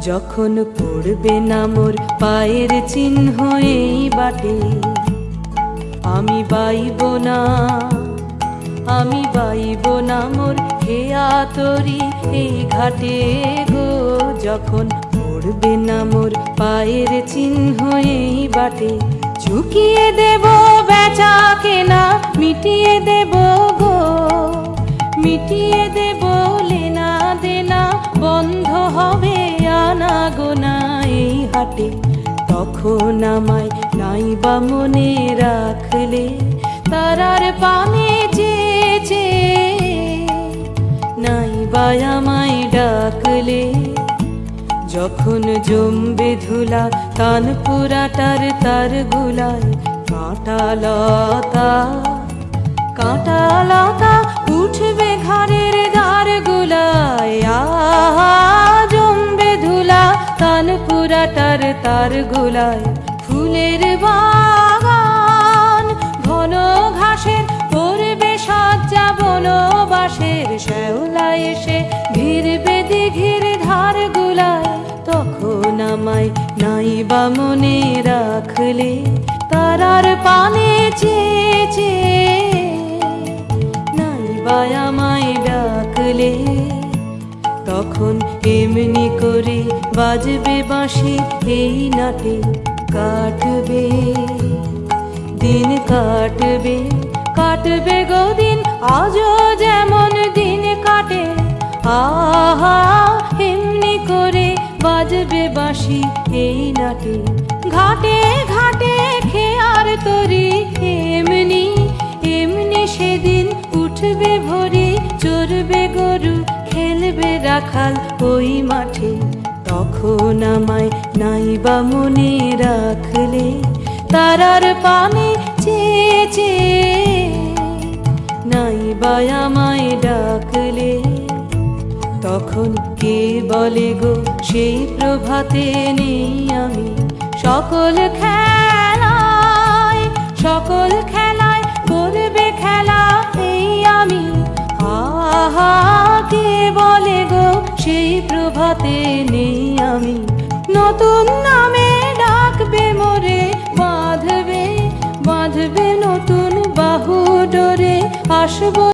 যখন পড়বে না মোর পায়ের চিহ্ন এই বাটে, আমি বাইব না, আমি বাইব না মোর হেয়া তরি এই ঘাটে গো। যখন পড়বে না মোর পায়ের চিহ্ন এই বাটে, চুকিয়ে দেব বেচা কেনা, মিটিয়ে দেব গো, মিটিয়ে দেব লেনা দেনা, বন্ধ হবে আনা গোনা এই হাটে। তখন আমায় নাইবা মনে রাখলে, তারার পানে চেয়েছে, নাইবা আমায় ডাকলে। যখন জমবে ধুলা তানপুরাটার তার গুলায়, কাঁটা লতা কাঁটা লতা উঠবে ঘরের দ্বার গুলায়। জমবে ধুলা তানপুরাটার তার গুলায়, ফুলের বাগান ঘন ঘাসের পড়বে সজ্জা, বনবাসের শ্যাওলা এসে ঘিরবে দিঘির ধার গুলায়। তখন আমায় নাইবা মনে রাখলে, তারার পানে চেয়েছে, নাইবা আমায় ডাকলে। তখন এমনি করে বাজবে বাঁশি এই নাটে, কাটবে দিন, কাটবে কাটবে গো দিন, আজও যেমন দিন কাটে। আহা এমনি করে বাজবে বাঁশি এই নাটে, ঘাটে ঘাটে খেয়ার তরি এমনি এমনি সেদিন উঠবে ভরি, চড়বে গরু খেলবে রাখাল ওই মাঠে। তখন আমায় নাইবা মনে রাখলে, তারার পানে চেয়েছে, নাইবা আমায় ডাকলে। তখন কে বলে গো সেই প্রভাতে নেই আমি, সকল খেলায় সকল খেলায় করবে খেলা এই আমি। আহা কে বলে গো সেই প্রভাতে নেই আমি, নতুন নামে ডাকবে মোরে, বাঁধবে বাঁধবে নতুন বাহু ডোরে, আসবো